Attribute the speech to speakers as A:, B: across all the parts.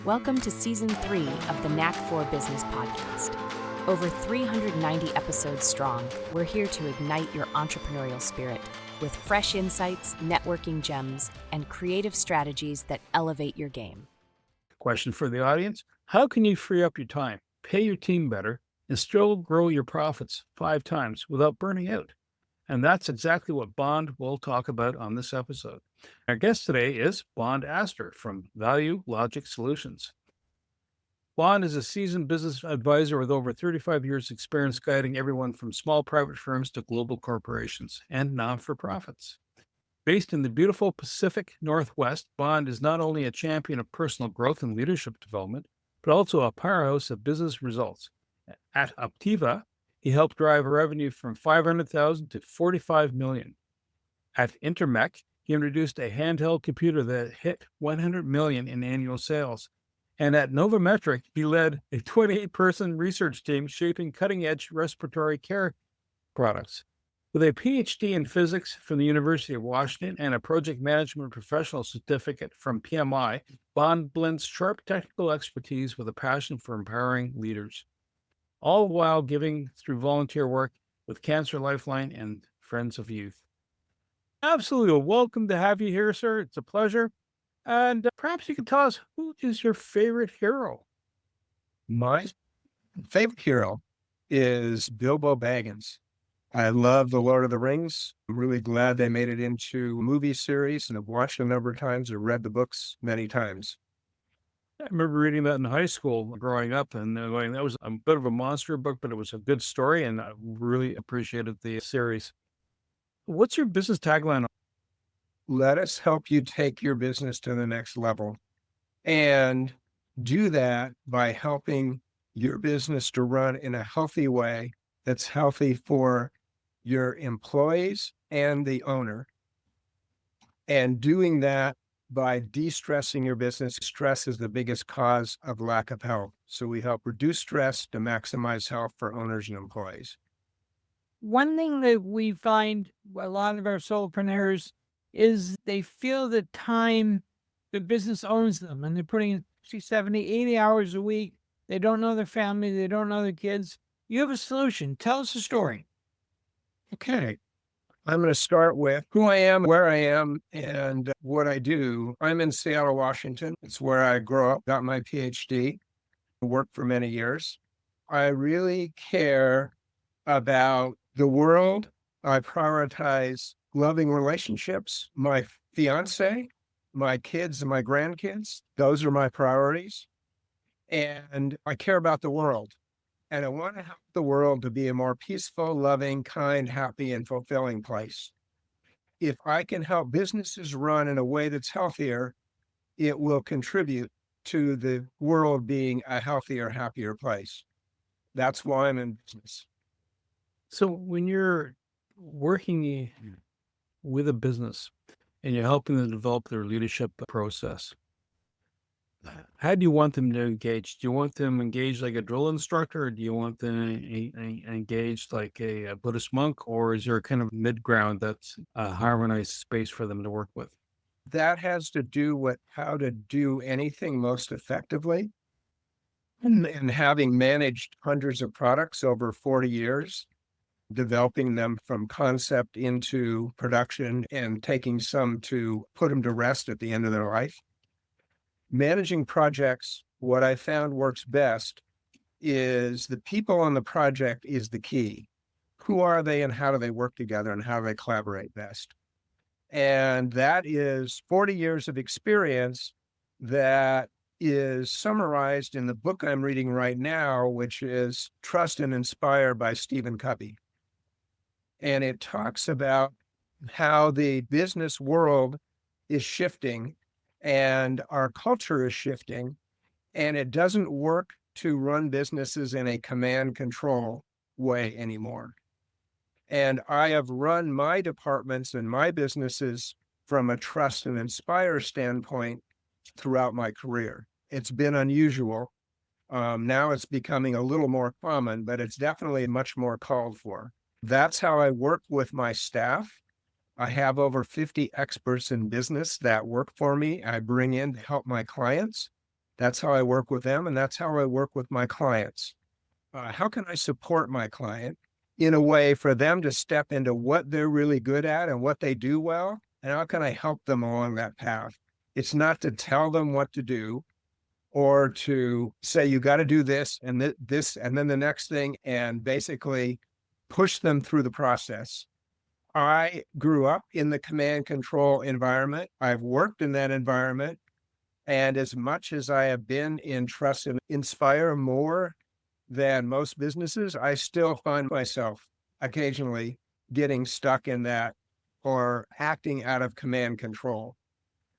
A: Welcome to Season 3 of the Knack for Business podcast. Over 390 episodes strong, we're here to ignite your entrepreneurial spirit with fresh insights, networking gems, and creative strategies that elevate your game.
B: Question for the audience: how can you free up your time, pay your team better, and still grow your profits 5 times without burning out? And that's exactly what Bond will talk about on this episode. Our guest today is Bond Aster from Value Logic Solutions. Bond is a seasoned business advisor with over 35 years' experience guiding everyone from small private firms to global corporations and non-for-profits. Based in the beautiful Pacific Northwest, Bond is not only a champion of personal growth and leadership development, but also a powerhouse of business results. At Optiva, he helped drive revenue from $500,000 to $45 million. At Intermec, he introduced a handheld computer that hit $100 million in annual sales. And at Novometric, he led a 28-person research team shaping cutting-edge respiratory care products. With a PhD in physics from the University of Washington and a project management professional certificate from PMI, Bond blends sharp technical expertise with a passion for empowering leaders, all while giving through volunteer work with Cancer Lifeline and Friends of Youth. Absolutely. Welcome to have you here, sir. It's a pleasure. And perhaps you can tell us, who is your favorite hero?
C: My favorite hero is Bilbo Baggins. I love The Lord of the Rings. I'm really glad they made it into a movie series, and I've watched it a number of times and read the books many times.
B: I remember reading that in high school growing up, and going, that was a bit of a monster book, but it was a good story, and I really appreciated the series. What's your business tagline?
C: Let us help you take your business to the next level, and do that by helping your business to run in a healthy way that's healthy for your employees and the owner, and doing that by de-stressing your business. Stress is the biggest cause of lack of health. So we help reduce stress to maximize health for owners and employees.
D: One thing that we find a lot of our solopreneurs is they feel the time the business owns them, and they're putting in 60, 70, 80 hours a week. They don't know their family. They don't know their kids. You have a solution. Tell us a story.
C: Okay. I'm going to start with who I am, where I am, and what I do. I'm in Seattle, Washington. It's where I grew up, got my PhD, worked for many years. I really care about the world. I prioritize loving relationships. My fiance, my kids, and my grandkids, those are my priorities. And I care about the world. And I want to help the world to be a more peaceful, loving, kind, happy, and fulfilling place. If I can help businesses run in a way that's healthier, it will contribute to the world being a healthier, happier place. That's why I'm in business.
B: So when you're working with a business and you're helping them develop their leadership process, how do you want them to engage? Do you want them engaged like a drill instructor, or do you want them engaged like a Buddhist monk, or is there a kind of mid-ground that's a harmonized space for them to work with?
C: That has to do with how to do anything most effectively. And having managed hundreds of products over 40 years, developing them from concept into production and taking some to put them to rest at the end of their life. Managing projects, what I found works best is the people on the project is the key. Who are they and how do they work together and how do they collaborate best? And that is 40 years of experience that is summarized in the book I'm reading right now, which is Trust and Inspire by Stephen Covey. And it talks about how the business world is shifting and our culture is shifting, and it doesn't work to run businesses in a command control way anymore. And I have run my departments and my businesses from a trust and inspire standpoint throughout my career. It's been unusual. Now it's becoming a little more common, but it's definitely much more called for. That's how I work with my staff. I have over 50 experts in business that work for me. I bring in to help my clients. That's how I work with them, and that's how I work with my clients. How can I support my client in a way for them to step into what they're really good at and what they do well? And how can I help them along that path? It's not to tell them what to do or to say, you got to do this and this, and then the next thing, and basically push them through the process. I grew up in the command control environment. I've worked in that environment. And as much as I have been in trust and inspire more than most businesses, I still find myself occasionally getting stuck in that or acting out of command control.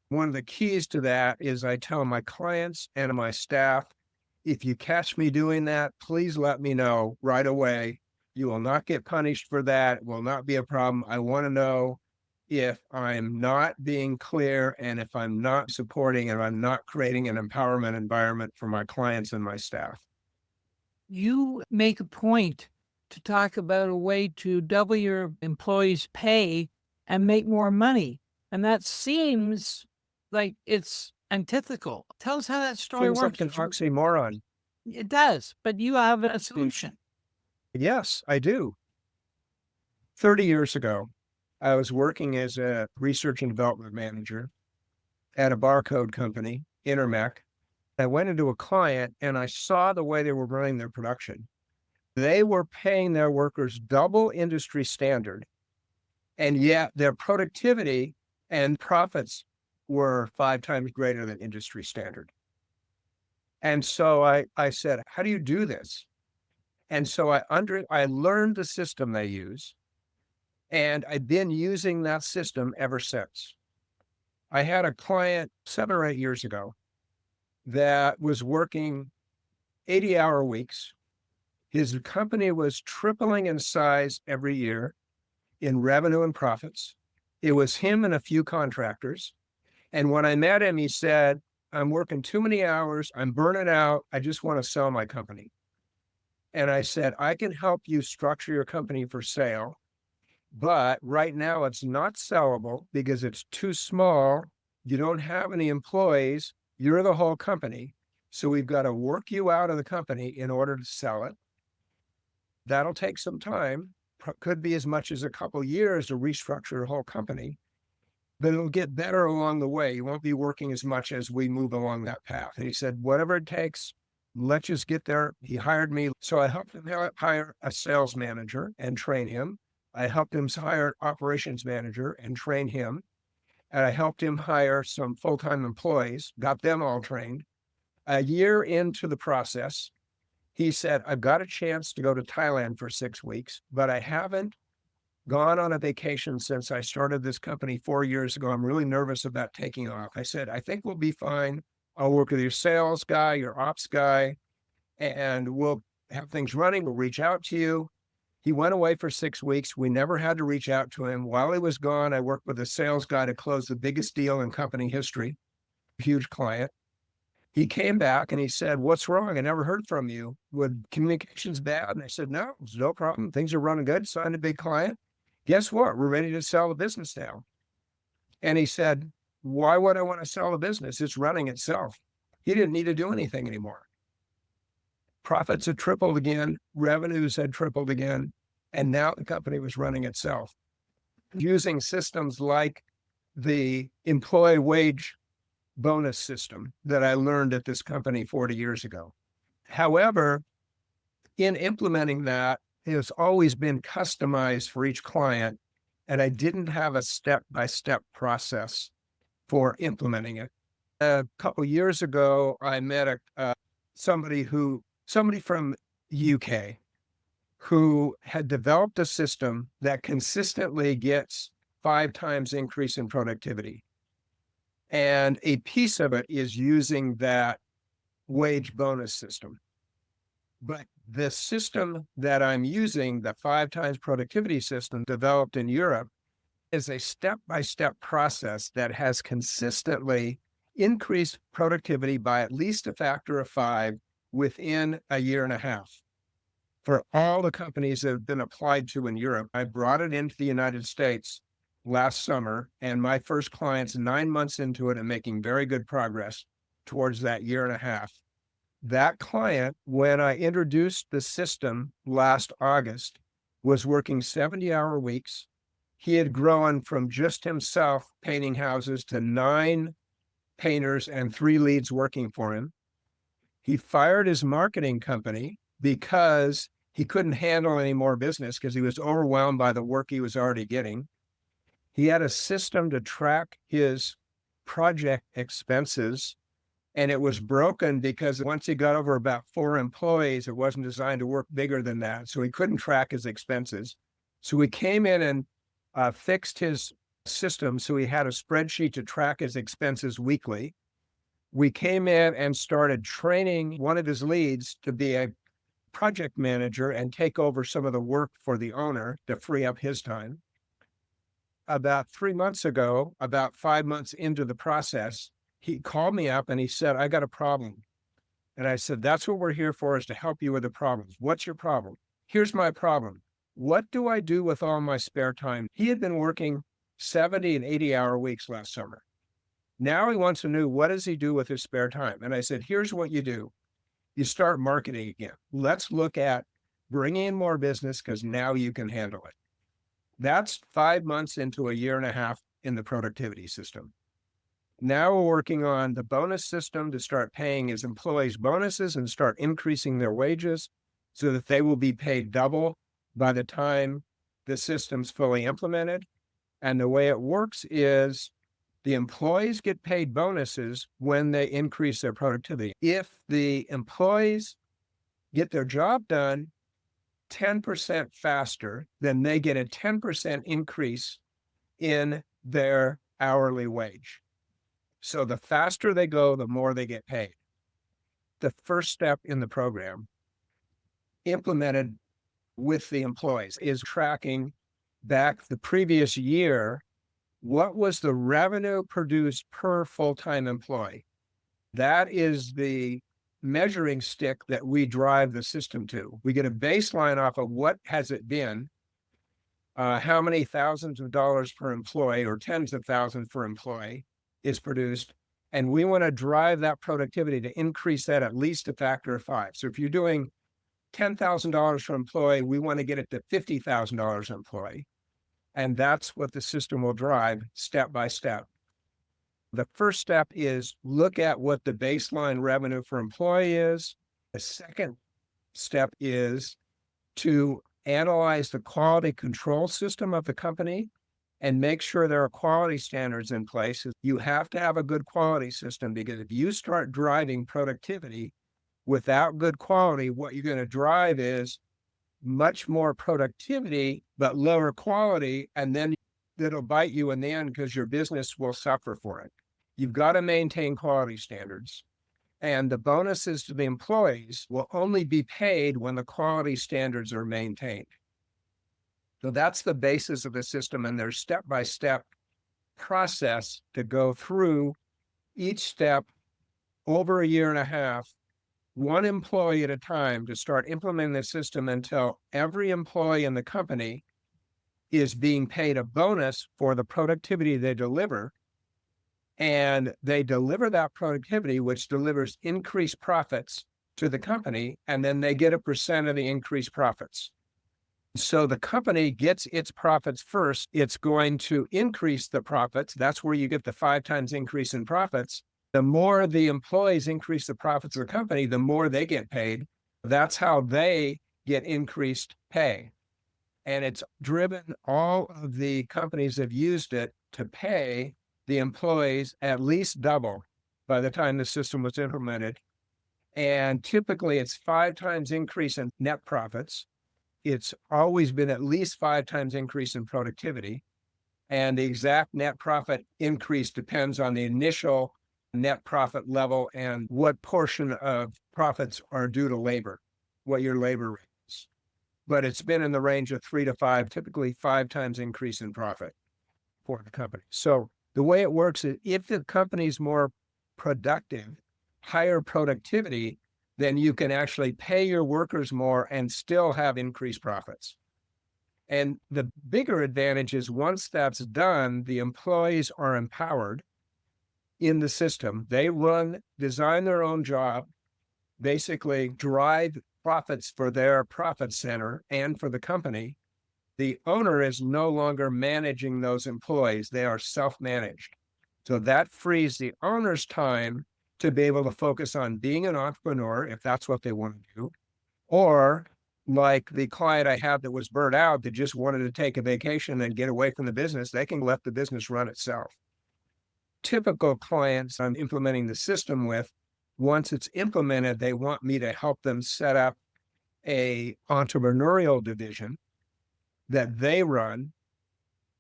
C: One of the keys to that is I tell my clients and my staff, if you catch me doing that, please let me know right away. You will not get punished for that. It will not be a problem. I want to know if I'm not being clear and if I'm not supporting and I'm not creating an empowerment environment for my clients and my staff.
D: You make a point to talk about a way to double your employees' pay and make more money. And that seems like it's antithetical. Tell us how that story
C: Seems
D: works.
C: like an oxymoron.
D: It does, but you have a solution.
C: Yes, I do. 30 years ago, I was working as a research and development manager at a barcode company, Intermec. I went into a client and I saw the way they were running their production. They were paying their workers double industry standard, and yet their productivity and profits were 5 times greater than industry standard. And so I said, how do you do this? And so I learned the system they use, and I've been using that system ever since. I had a client 7 or 8 years ago that was working 80-hour weeks. His company was tripling in size every year in revenue and profits. It was him and a few contractors. And when I met him, he said, I'm working too many hours. I'm burning out. I just want to sell my company. And I said, I can help you structure your company for sale. But right now it's not sellable because it's too small. You don't have any employees. You're the whole company. So we've got to work you out of the company in order to sell it. That'll take some time. Could be as much as a couple of years to restructure the whole company, but it'll get better along the way. You won't be working as much as we move along that path. And he said, whatever it takes, let's just get there. He hired me. So I helped him hire a sales manager and train him. I helped him hire an operations manager and train him. And I helped him hire some full-time employees, got them all trained. A year into the process, he said, I've got a chance to go to Thailand for 6 weeks, but I haven't gone on a vacation since I started this company 4 years ago. I'm really nervous about taking off. I said, I think we'll be fine. I'll work with your sales guy, your ops guy, and we'll have things running. We'll reach out to you. He went away for 6 weeks. We never had to reach out to him. While he was gone, I worked with a sales guy to close the biggest deal in company history, huge client. He came back and he said, what's wrong? I never heard from you. Would communications bad? And I said, no, it's no problem. Things are running good. Signed a big client. Guess what? We're ready to sell the business now. And he said, why would I want to sell the business? It's running itself. He didn't need to do anything anymore. Profits had tripled again. Revenues had tripled again. And now the company was running itself using systems like the employee wage bonus system that I learned at this company 40 years ago. However, in implementing that, it has always been customized for each client, and I didn't have a step-by-step process for implementing it. A couple of years ago, I met somebody from UK who had developed a system that consistently gets 5 times increase in productivity. And a piece of it is using that wage bonus system. But the system that I'm using, the 5 times productivity system developed in Europe, is a step-by-step process that has consistently increased productivity by at least a factor of 5 within a year and a half. For all the companies that have been applied to in Europe, I brought it into the United States last summer, and my first client's 9 months into it and making very good progress. towards that year and a half. That client, when I introduced the system last August, was working 70-hour weeks. He had grown from just himself painting houses to 9 painters and 3 leads working for him. He fired his marketing company because he couldn't handle any more business because he was overwhelmed by the work he was already getting. He had a system to track his project expenses, and it was broken because once he got over about 4 employees, it wasn't designed to work bigger than that. So he couldn't track his expenses. So we came in and fixed his system. So he had a spreadsheet to track his expenses weekly. We came in and started training one of his leads to be a project manager and take over some of the work for the owner to free up his time. About 3 months ago, about 5 months into the process, he called me up and he said, I got a problem. And I said, that's what we're here for, is to help you with the problems. What's your problem? Here's my problem. What do I do with all my spare time? He had been working 70 and 80-hour weeks last summer. Now he wants to know, what does he do with his spare time? And I said, here's what you do. You start marketing again. Let's look at bringing in more business because now you can handle it. That's 5 months into a year and a half in the productivity system. Now we're working on the bonus system to start paying his employees bonuses and start increasing their wages so that they will be paid double by the time the system's fully implemented. And the way it works is the employees get paid bonuses when they increase their productivity. If the employees get their job done 10% faster, then they get a 10% increase in their hourly wage. So the faster they go, the more they get paid. The first step in the program, implemented with the employees, is tracking back the previous year. What was the revenue produced per full-time employee? That is the measuring stick that we drive the system to. We get a baseline off of what has it been, how many thousands of dollars per employee or tens of thousands per employee is produced. And we want to drive that productivity to increase that at least a factor of 5. So if you're doing $10,000 per employee, we want to get it to $50,000 an employee. And that's what the system will drive step by step. The first step is look at what the baseline revenue for employee is. The second step is to analyze the quality control system of the company and make sure there are quality standards in place. You have to have a good quality system, because if you start driving productivity without good quality, what you're going to drive is much more productivity, but lower quality. And then it'll bite you in the end because your business will suffer for it. You've got to maintain quality standards. And the bonuses to the employees will only be paid when the quality standards are maintained. So that's the basis of the system. And there's step-by-step process to go through each step over a year and a half, one employee at a time, to start implementing the system until every employee in the company is being paid a bonus for the productivity they deliver. And they deliver that productivity, which delivers increased profits to the company, and then they get a percent of the increased profits. So the company gets its profits first. It's going to increase the profits. That's where you get the 5 times increase in profits. The more the employees increase the profits of the company, the more they get paid. That's how they get increased pay. And it's driven, all of the companies have used it to pay the employees at least double by the time the system was implemented. And typically it's 5 times increase in net profits. It's always been at least 5 times increase in productivity. And the exact net profit increase depends on the initial net profit level and what portion of profits are due to labor, what your labor rate is. But it's been in the range of 3 to 5, typically 5 times increase in profit for the company. So the way it works is, if the company's more productive, higher productivity, then you can actually pay your workers more and still have increased profits. And the bigger advantage is, once that's done, the employees are empowered in the system. They design their own job, basically drive profits for their profit center and for the company. The owner is no longer managing those employees. They are self-managed. So that frees the owner's time to be able to focus on being an entrepreneur, if that's what they want to do. Or like the client I have that was burnt out, that just wanted to take a vacation and get away from the business, they can let the business run itself. Typical clients I'm implementing the system with, once it's implemented, they want me to help them set up a entrepreneurial division that they run.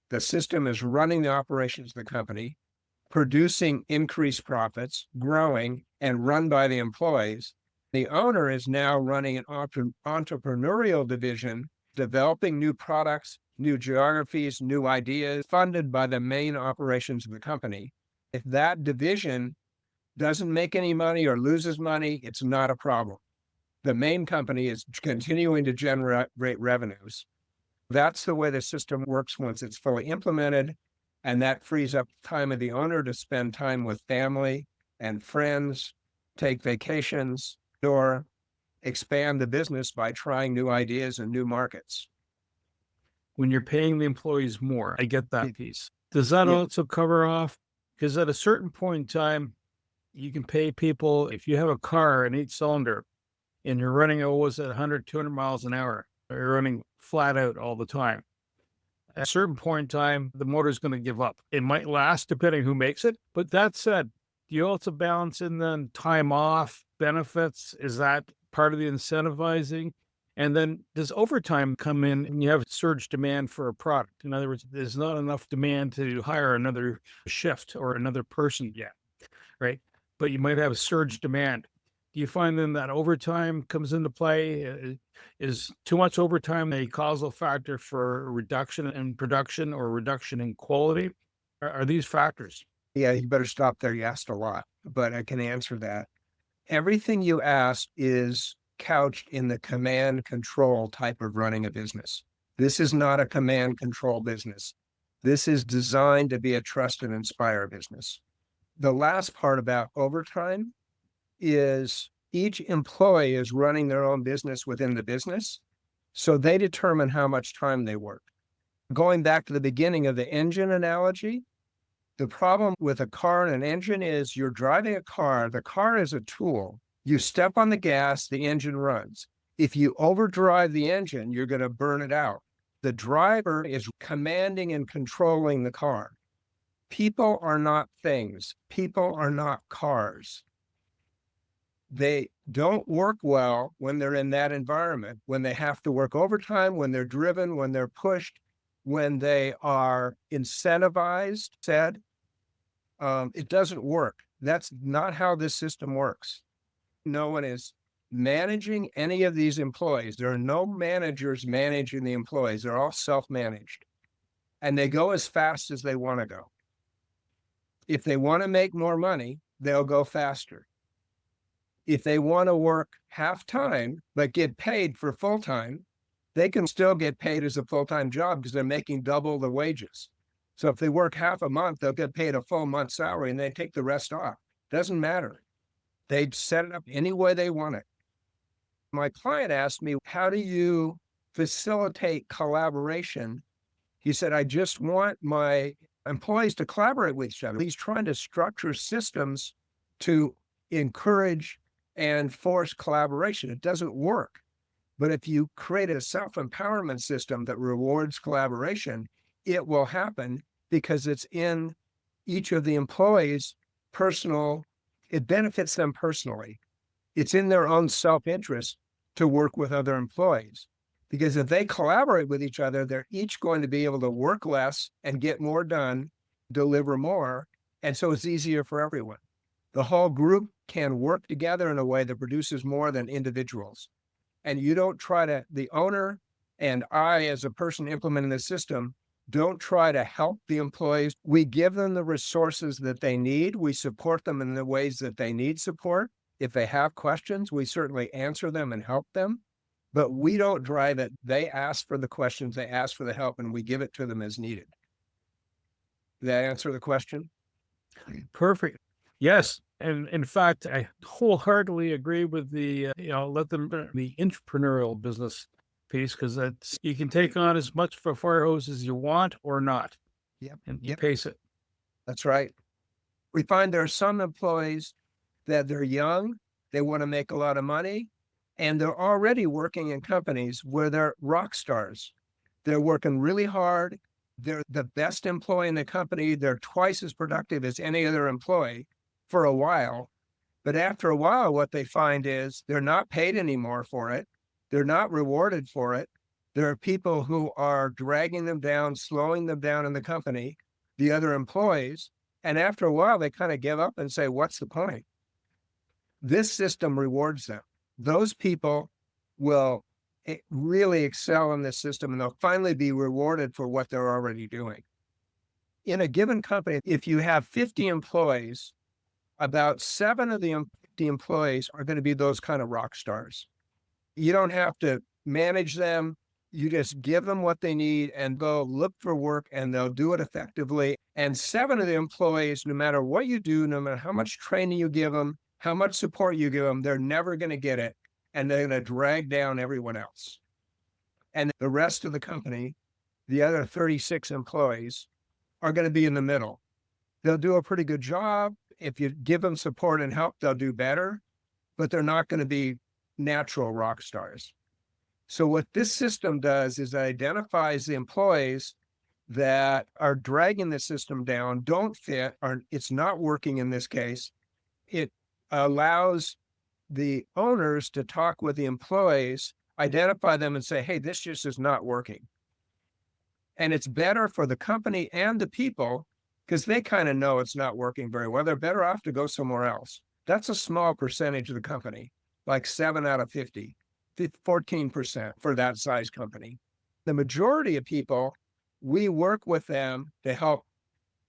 C: The system is running the operations of the company, producing increased profits, growing, and run by the employees. The owner is now running an entrepreneurial division, developing new products, new geographies, new ideas, funded by the main operations of the company. If that division doesn't make any money or loses money, it's not a problem. The main company is continuing to generate revenues. That's the way the system works once it's fully implemented, and that frees up time of the owner to spend time with family and friends, take vacations, or expand the business by trying new ideas and new markets.
B: When you're paying the employees more, I get that piece. Does that
C: Yeah.
B: also cover off? Because at a certain point in time, you can pay people, if you have a car, an 8-cylinder, and you're running always at 100, 200 miles an hour, or you're running flat out all the time. At a certain point in time, the motor's going to give up. It might last depending who makes it. But that said, do you also balance in then time off, benefits? Is that part of the incentivizing? And then does overtime come in and you have surge demand for a product? In other words, there's not enough demand to hire another shift or another person yet, right? But you might have a surge demand. Do you find then that overtime comes into play? Is too much overtime a causal factor for a reduction in production or reduction in quality? Are these factors?
C: Yeah, you better stop there. You asked a lot, but I can answer that. Everything you asked is couched in the command control type of running a business. This is not a command control business. This is designed to be a trust and inspire business. The last part about overtime is each employee is running their own business within the business, so they determine how much time they work. Going back to the beginning of the engine analogy, the problem with a car and an engine is you're driving a car. The car is a tool. You step on the gas, the engine runs. If you overdrive the engine, you're going to burn it out. The driver is commanding and controlling the car. People are not things. People are not cars. They don't work well when they're in that environment, when they have to work overtime, when they're driven, when they're pushed, when they are incentivized, it doesn't work. That's not how this system works. No one is managing any of these employees. There are no managers managing the employees. They're all self-managed. And they go as fast as they want to go. If they want to make more money, they'll go faster. If they want to work half-time, but get paid for full-time, they can still get paid as a full-time job because they're making double the wages. So if they work half a month, they'll get paid a full month's salary and they take the rest off. Doesn't matter. They set it up any way they want it. My client asked me, how do you facilitate collaboration? He said, I just want my employees to collaborate with each other. He's trying to structure systems to encourage and force collaboration. It doesn't work. But if you create a self-empowerment system that rewards collaboration, it will happen because it's in each of the employees' personal, it benefits them personally. It's in their own self-interest to work with other employees. Because if they collaborate with each other, they're each going to be able to work less and get more done, deliver more. And so it's easier for everyone. The whole group can work together in a way that produces more than individuals. And you don't try to, the owner and I, as a person implementing the system, don't try to help the employees. We give them the resources that they need. We support them in the ways that they need support. If they have questions, we certainly answer them and help them. But we don't drive it. They ask for the questions, they ask for the help, and we give it to them as needed. Did that answer the question?
B: Perfect. Yes. And in fact, I wholeheartedly agree with the, let them, the entrepreneurial business piece, because that's, you can take on as much for fire hose as you want or not,
C: Yep.
B: and you
C: Yep.
B: pace it.
C: That's right. We find there are some employees that they're young, they want to make a lot of money, and they're already working in companies where they're rock stars. They're working really hard. They're the best employee in the company. They're twice as productive as any other employee for a while. But after a while, what they find is they're not paid anymore for it. They're not rewarded for it. There are people who are dragging them down, slowing them down in the company, the other employees. And after a while, they kind of give up and say, what's the point? This system rewards them. Those people will really excel in this system, and they'll finally be rewarded for what they're already doing. In a given company, if you have 50 employees, about 7 of the 50 employees are going to be those kind of rock stars. You don't have to manage them. You just give them what they need and go look for work, and they'll do it effectively. And 7 of the employees, no matter what you do, no matter how much training you give them, how much support you give them, they're never going to get it. And they're going to drag down everyone else. And the rest of the company, the other 36 employees, are going to be in the middle. They'll do a pretty good job. If you give them support and help, they'll do better, but they're not going to be natural rock stars. So what this system does is it identifies the employees that are dragging the system down, don't fit, or it's not working in this case. It allows the owners to talk with the employees, identify them and say, hey, this just is not working. And it's better for the company and the people because they kind of know it's not working very well. They're better off to go somewhere else. That's a small percentage of the company, like 7 out of 50, 14% for that size company. The majority of people, we work with them to help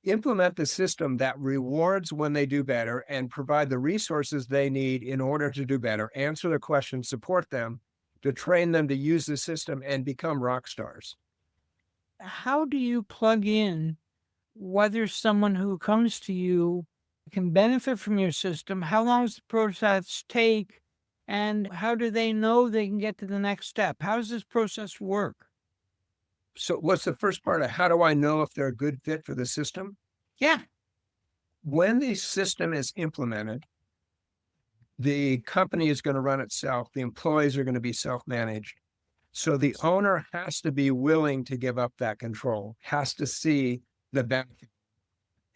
C: implement the system that rewards when they do better and provide the resources they need in order to do better, answer their questions, support them, to train them to use the system and become rock stars.
D: How do you plug in whether someone who comes to you can benefit from your system? How long does the process take? And how do they know they can get to the next step? How does this process work?
C: So what's the first part of how do I know if they're a good fit for the system?
D: Yeah.
C: When the system is implemented, the company is going to run itself. The employees are going to be self-managed. So the owner has to be willing to give up that control, has to see the benefit.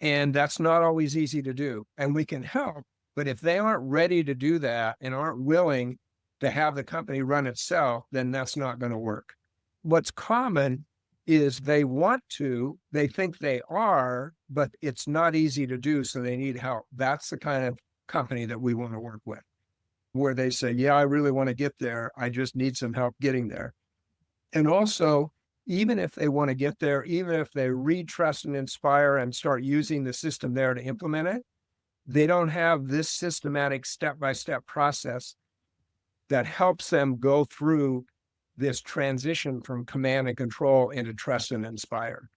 C: And that's not always easy to do. And we can help, but if they aren't ready to do that and aren't willing to have the company run itself, then that's not going to work. What's common is they want to, they think they are, but it's not easy to do. So they need help. That's the kind of company that we want to work with, where they say, yeah, I really want to get there. I just need some help getting there. And also, even if they want to get there, even if they read, trust, and inspire and start using the system there to implement it, they don't have this systematic step-by-step process that helps them go through this transition from command and control into trust and inspire.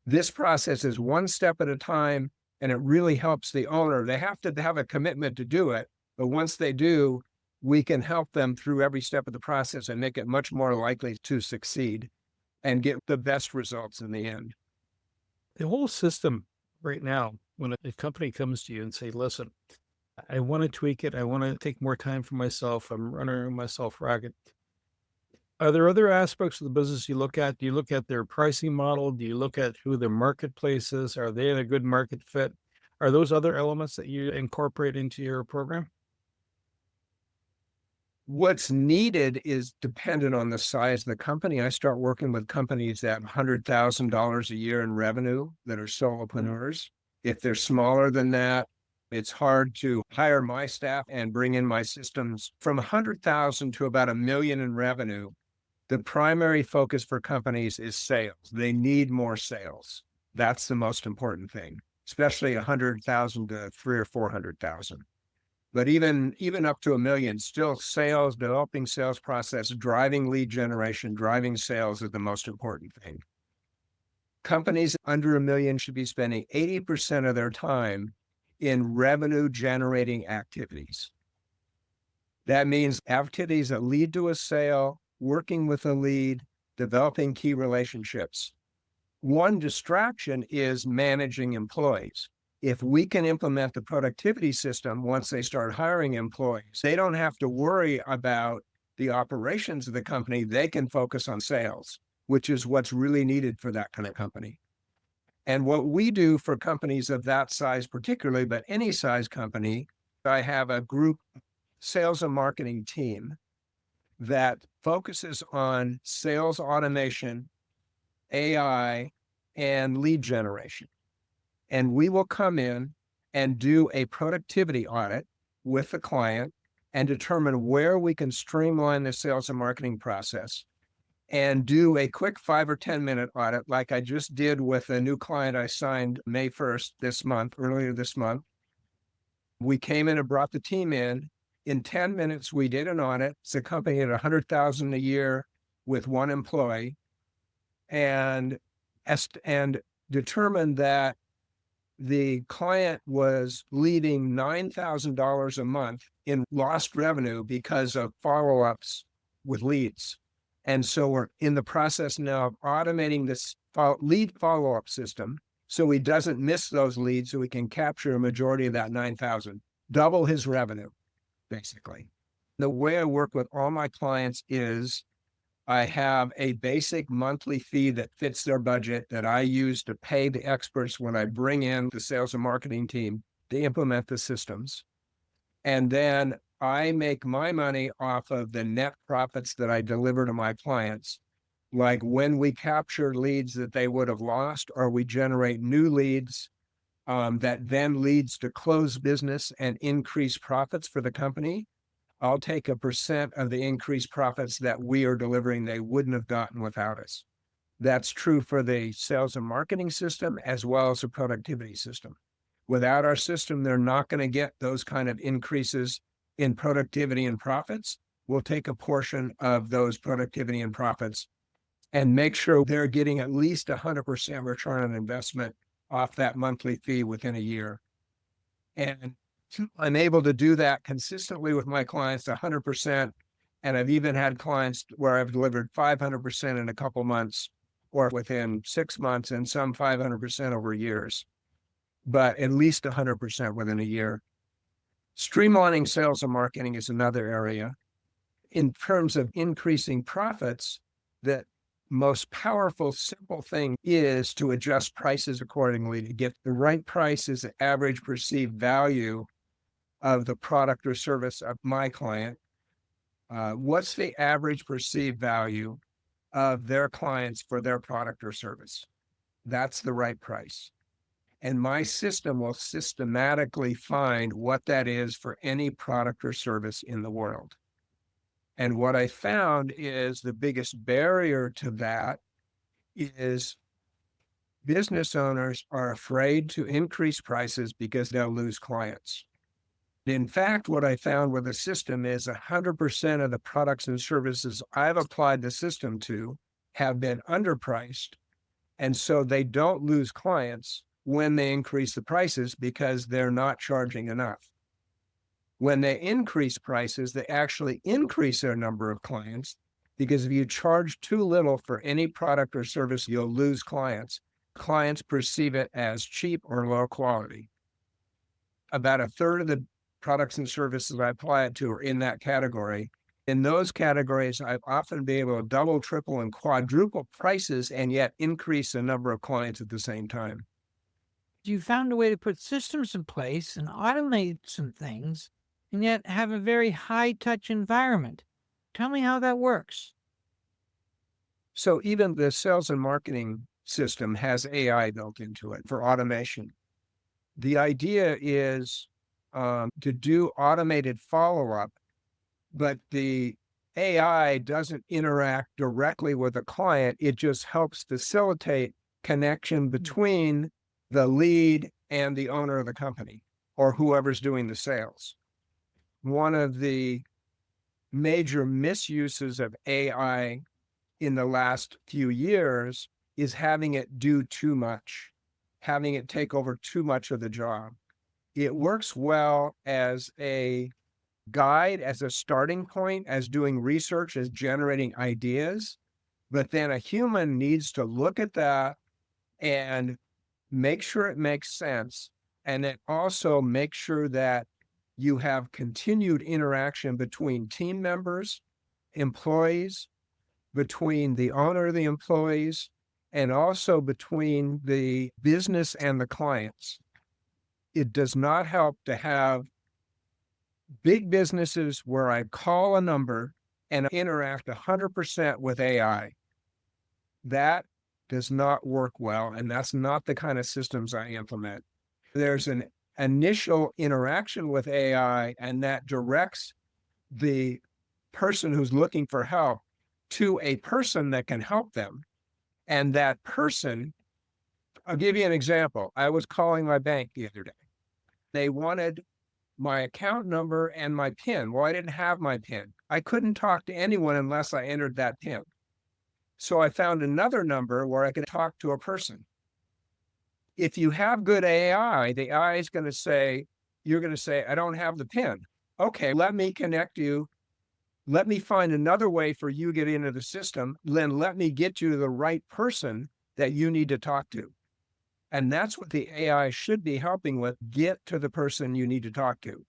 C: This process is one step at a time, and it really helps the owner. They have to have a commitment to do it, but once they do, we can help them through every step of the process and make it much more likely to succeed and get the best results in the end.
B: The whole system right now, when a company comes to you and say, listen, I want to tweak it. I want to take more time for myself. I'm running myself ragged. Are there other aspects of the business you look at? Do you look at their pricing model? Do you look at who their marketplace is? Are they in a good market fit? Are those other elements that you incorporate into your program?
C: What's needed is dependent on the size of the company. I start working with companies at $100,000 a year in revenue that are solopreneurs. If they're smaller than that, it's hard to hire my staff and bring in my systems. From 100,000 to about $1 million in revenue, the primary focus for companies is sales. They need more sales. That's the most important thing, especially 100,000 to 300,000 or 400,000. But even up to $1 million, still sales, developing sales process, driving lead generation, driving sales is the most important thing. Companies under $1 million should be spending 80% of their time in revenue generating activities. That means activities that lead to a sale, working with a lead, developing key relationships. One distraction is managing employees. If we can implement the productivity system once they start hiring employees, they don't have to worry about the operations of the company. They can focus on sales, which is what's really needed for that kind of company. And what we do for companies of that size, particularly, but any size company, I have a group sales and marketing team that focuses on sales automation, AI, and lead generation. And we will come in and do a productivity audit with the client and determine where we can streamline the sales and marketing process, and do a quick 5 or 10-minute audit like I just did with a new client I signed May 1st earlier this month. We came in and brought the team in. In 10 minutes, we did an audit. It's a company at $100,000 a year with one employee, and determined that the client was leaving $9,000 a month in lost revenue because of follow-ups with leads. And so we're in the process now of automating this lead follow-up system so he doesn't miss those leads, so we can capture a majority of that 9,000, double his revenue, basically. The way I work with all my clients is I have a basic monthly fee that fits their budget that I use to pay the experts when I bring in the sales and marketing team to implement the systems. And then I make my money off of the net profits that I deliver to my clients. Like when we capture leads that they would have lost, or we generate new leads that then leads to close business and increase profits for the company, I'll take a % of the increased profits that we are delivering they wouldn't have gotten without us. That's true for the sales and marketing system as well as the productivity system. Without our system, they're not going to get those kind of increases in productivity and profits. We'll take a portion of those productivity and profits and make sure they're getting at least 100% return on investment off that monthly fee within a year. And I'm able to do that consistently with my clients 100%. And I've even had clients where I've delivered 500% in a couple months, or within 6 months, and some 500% over years, but at least 100% within a year. Streamlining sales and marketing is another area. In terms of increasing profits, the most powerful, simple thing is to adjust prices accordingly to get the right price as the average perceived value of the product or service of my client. What's the average perceived value of their clients for their product or service? That's the right price. And my system will systematically find what that is for any product or service in the world. And what I found is the biggest barrier to that is business owners are afraid to increase prices because they'll lose clients. In fact, what I found with the system is 100% of the products and services I've applied the system to have been underpriced. And so they don't lose clients when they increase the prices because they're not charging enough. When they increase prices, they actually increase their number of clients, because if you charge too little for any product or service, you'll lose clients. Clients perceive it as cheap or low quality. About a third of the products and services I apply it to are in that category. In those categories, I've often been able to double, triple, and quadruple prices and yet increase the number of clients at the same time.
D: You found a way to put systems in place and automate some things, and yet have a very high-touch environment. Tell me how that works.
C: So even the sales and marketing system has AI built into it for automation. The idea is to do automated follow-up, but the AI doesn't interact directly with the client. It just helps facilitate connection between the lead and the owner of the company or whoever's doing the sales. One of the major misuses of AI in the last few years is having it do too much, having it take over too much of the job. It works well as a guide, as a starting point, as doing research, as generating ideas. But then a human needs to look at that and make sure it makes sense. And then also make sure that you have continued interaction between team members, employees, between the owner of the employees, and also between the business and the clients. It does not help to have big businesses where I call a number and interact 100% with AI. That does not work well, and that's not the kind of systems I implement. There's an initial interaction with AI, and that directs the person who's looking for help to a person that can help them. And that person, I'll give you an example. I was calling my bank the other day. They wanted my account number and my PIN. Well, I didn't have my PIN. I couldn't talk to anyone unless I entered that PIN. So I found another number where I could talk to a person. If you have good AI, the AI is going to say, you're going to say, I don't have the PIN. Okay, let me connect you. Let me find another way for you to get into the system. Then let me get you to the right person that you need to talk to. And that's what the AI should be helping with. Get to the person you need to talk to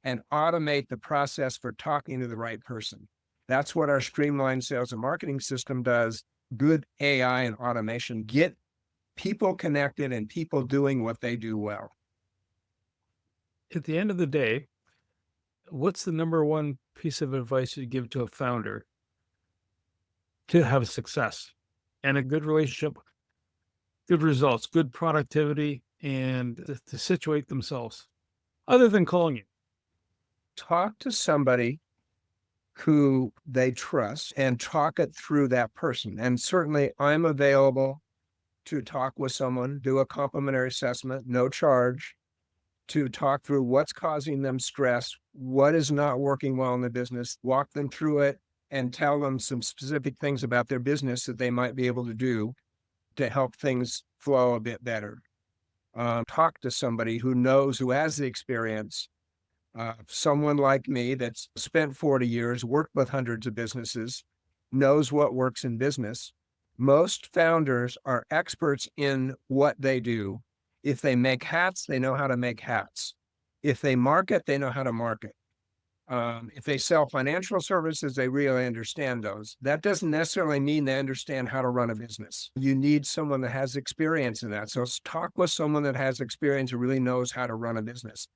C: and automate the process for talking to the right person. That's what our streamlined sales and marketing system does. Good AI and automation. Get people connected and people doing what they do well.
B: At the end of the day, what's the number one piece of advice you give to a founder to have success and a good relationship, good results, good productivity, and to situate themselves, other than calling you?
C: Talk to somebody who they trust and talk it through that person. And certainly I'm available to talk with someone, do a complimentary assessment, no charge, to talk through what's causing them stress, what is not working well in the business, walk them through it, and tell them some specific things about their business that they might be able to do to help things flow a bit better. Talk to somebody who knows, who has the experience, someone like me that's spent 40 years, worked with hundreds of businesses, knows what works in business. Most founders are experts in what they do. If they make hats, they know how to make hats. If they market, they know how to market. If they sell financial services, they really understand those. That doesn't necessarily mean they understand how to run a business. You need someone that has experience in that. So talk with someone that has experience and really knows how to run a business.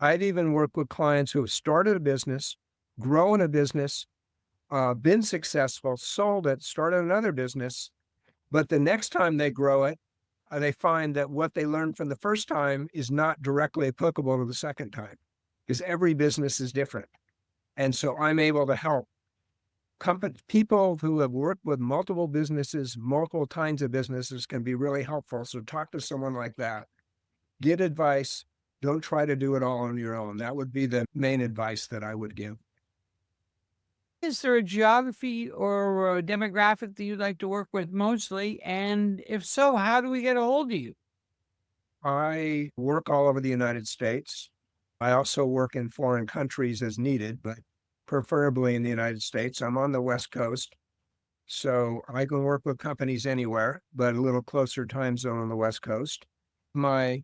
C: I've even worked with clients who have started a business, grown a business, been successful, sold it, started another business, but the next time they grow it, they find that what they learned from the first time is not directly applicable to the second time, because every business is different. And so I'm able to help people who have worked with multiple businesses, multiple kinds of businesses can be really helpful. So talk to someone like that, get advice. Don't try to do it all on your own. That would be the main advice that I would give.
D: Is there a geography or a demographic that you'd like to work with mostly? And if so, how do we get a hold of you?
C: I work all over the United States. I also work in foreign countries as needed, but preferably in the United States. I'm on the West Coast, so I can work with companies anywhere, but a little closer time zone on the West Coast. My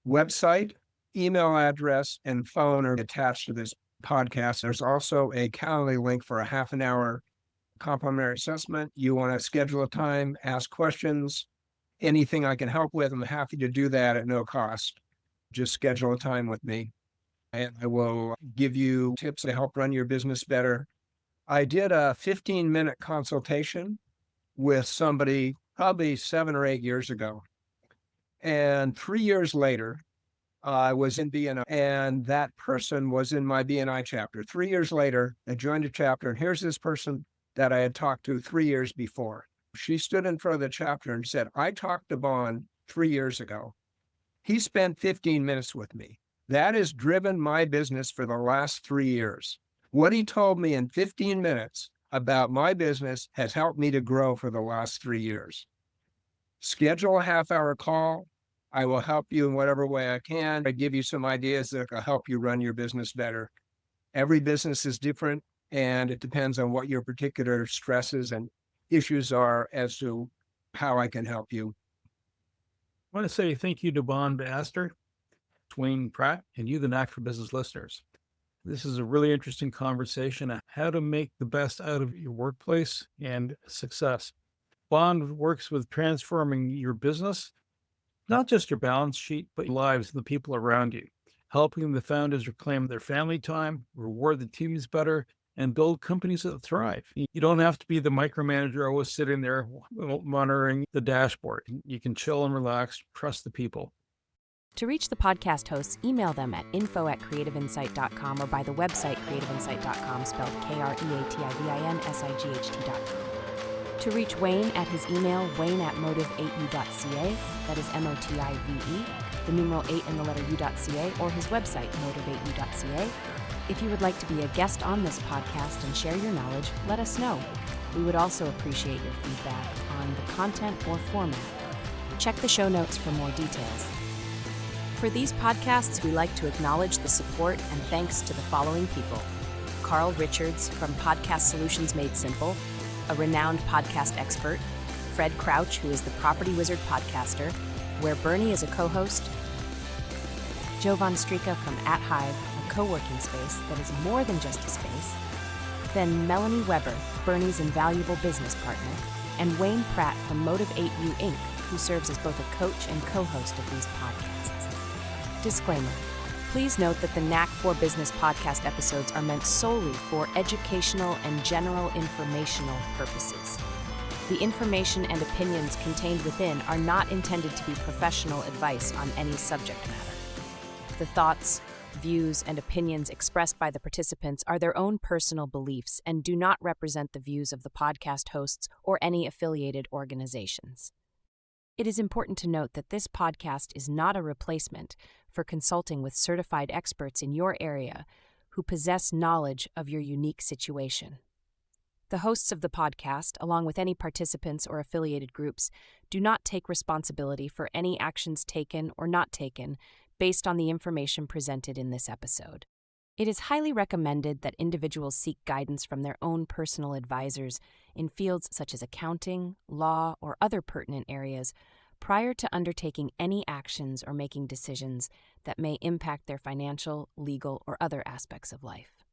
C: website, email address, and phone are attached to this podcast. There's also a Calendly link for a half an hour complimentary assessment. You want to schedule a time, ask questions, anything I can help with, I'm happy to do that at no cost. Just schedule a time with me and I will give you tips to help run your business better. I did a 15-minute consultation with somebody probably 7 or 8 years ago. And 3 years later, I was in BNI and that person was in my BNI chapter. 3 years later, I joined a chapter and here's this person that I had talked to 3 years before. She stood in front of the chapter and said, I talked to Bond 3 years ago. He spent 15 minutes with me. That has driven my business for the last 3 years. What he told me in 15 minutes about my business has helped me to grow for the last 3 years. Schedule a half-hour call. I will help you in whatever way I can. I give you some ideas that will help you run your business better. Every business is different, and it depends on what your particular stresses and issues are as to how I can help you.
B: I want to say thank you to Bond Aster, Wayne Pratt, and you, the Knack for Business listeners. This is a really interesting conversation on how to make the best out of your workplace and success. Bond works with transforming your business, not just your balance sheet, but lives of the people around you, helping the founders reclaim their family time, reward the teams better, and build companies that thrive. You don't have to be the micromanager always sitting there monitoring the dashboard. You can chill and relax, trust the people.
A: To reach the podcast hosts, email them at info@creativeinsight.com or by the website creativeinsight.com, spelled KREATIVINSIGHT.com. To reach Wayne at his email, wayne@motive8u.ca, that is MOTIVE, the numeral 8 and the letter u.ca, or his website, motive8u.ca. If you would like to be a guest on this podcast and share your knowledge, let us know. We would also appreciate your feedback on the content or format. Check the show notes for more details. For these podcasts, we like to acknowledge the support and thanks to the following people: Carl Richards from Podcast Solutions Made Simple, a renowned podcast expert; Fred Crouch, who is the Property Wizard podcaster, where Bernie is a co-host; Jovan Strika from At Hive, a co-working space that is more than just a space; then Melanie Weber, Bernie's invaluable business partner; and Wayne Pratt from Motive8U Inc., who serves as both a coach and co-host of these podcasts. Disclaimer. Please note that the Knack for Business podcast episodes are meant solely for educational and general informational purposes. The information and opinions contained within are not intended to be professional advice on any subject matter. The thoughts, views, and opinions expressed by the participants are their own personal beliefs and do not represent the views of the podcast hosts or any affiliated organizations. It is important to note that this podcast is not a replacement for consulting with certified experts in your area who possess knowledge of your unique situation. The hosts of the podcast, along with any participants or affiliated groups, do not take responsibility for any actions taken or not taken based on the information presented in this episode. It is highly recommended that individuals seek guidance from their own personal advisors in fields such as accounting, law, or other pertinent areas prior to undertaking any actions or making decisions that may impact their financial, legal, or other aspects of life.